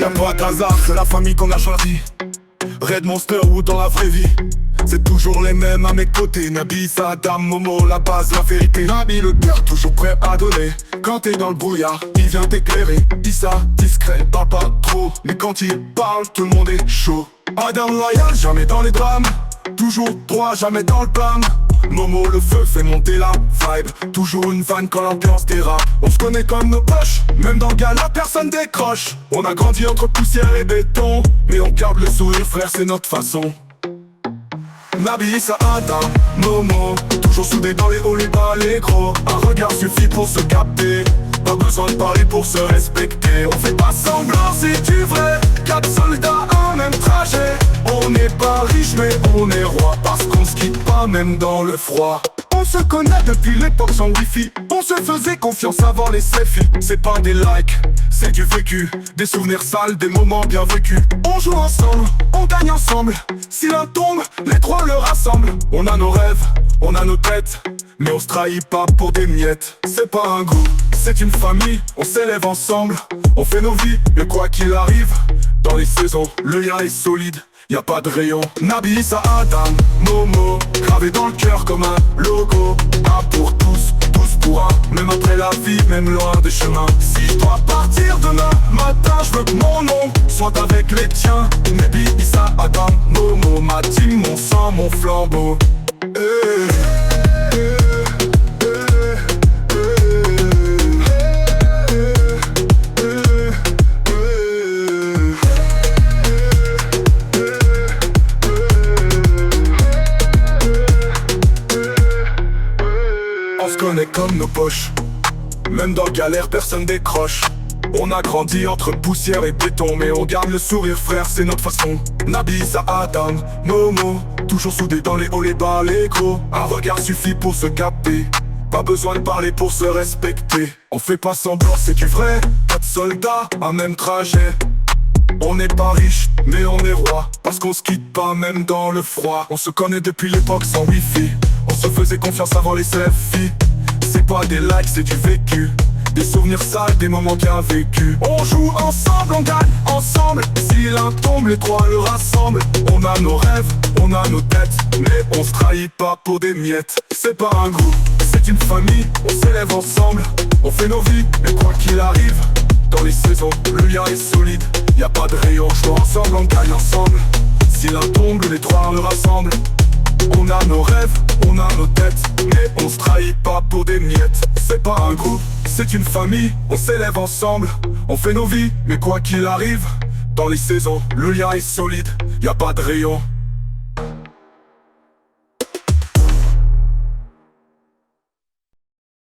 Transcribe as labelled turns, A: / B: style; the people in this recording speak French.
A: Y'a pas d'hasard, c'est la famille qu'on a choisi. Red Monster ou dans la vraie vie, c'est toujours les mêmes à mes côtés. Nabi, Saddam, Momo, la base, la vérité. Nabi, le cœur toujours prêt à donner. Quand t'es dans le brouillard, il vient t'éclairer. Issa, discret, parle pas trop, mais quand il parle, tout le monde est chaud. Adam loyal, jamais dans les drames. Toujours droit, jamais dans le blâme. Momo, le feu fait monter la vibe. Toujours une vanne quand l'ambiance dérape. On se connaît comme nos poches, même dans le gala, personne décroche. On a grandi entre poussière et béton, mais on garde le sourire, frère, c'est notre façon. Nabi, Issa, Adam, Momo, toujours soudés dans les hauts, les bas, les gros. Un regard suffit pour se capter, pas besoin de parler pour se respecter. On fait pas semblant, c'est du vrai. 4 soldats, un même trajet. On n'est pas riche mais on est roi, parce qu'on se quitte pas même dans le froid. On se connaît depuis l'époque sans wifi. On se faisait confiance avant les selfies. C'est pas des likes, c'est du vécu. Des souvenirs sales, des moments bien vécus. On joue ensemble, on gagne ensemble. Si l'un tombe, les trois le rassemblent. On a nos rêves, on a nos têtes, mais on se trahit pas pour des miettes. C'est pas un groupe, c'est une famille. On s'élève ensemble, on fait nos vies. Mais quoi qu'il arrive, dans les saisons, le lien est solide. Y'a pas de rayon. Nabi, Issa, Adam, Momo, gravé dans le cœur comme un logo. Un pour tous, tous pour un. Même après la vie, même loin des chemins. Si je dois partir demain matin, je veux que mon nom soit avec les tiens. Nabi, Issa, Adam, Momo, ma team, mon sang, mon flambeau. On se connaît comme nos poches, même dans galère personne décroche. On a grandi entre poussière et béton, mais on garde le sourire, frère, c'est notre façon. Nabi, Issa, Adam, Momo, toujours soudés dans les hauts, les bas, les gros. Un regard suffit pour se capter, pas besoin de parler pour se respecter. On fait pas semblant, c'est du vrai. 4 soldats, un même trajet. On n'est pas riche, mais on est roi, parce qu'on se quitte pas même dans le froid. On se connaît depuis l'époque sans wifi. On se faisait confiance avant les selfies. C'est pas des likes, c'est du vécu. Des souvenirs sales, des moments bien vécus. On joue ensemble, on gagne ensemble. Si l'un tombe, les trois le rassemblent. On a nos rêves, on a nos têtes, mais on se trahit pas pour des miettes. C'est pas un groupe, c'est une famille. On s'élève ensemble, on fait nos vies. Mais quoi qu'il arrive, dans les saisons, le lien est solide. Y'a pas de rayon, je ensemble, on gagne ensemble. Si l'un tombe, les trois le rassemblent. On a nos rêves, on a nos têtes, mais on se trahit pas pour des miettes. C'est pas un groupe, c'est une famille. On s'élève ensemble, on fait nos vies. Mais quoi qu'il arrive, dans les saisons, le lien est solide. Y'a pas de rayon,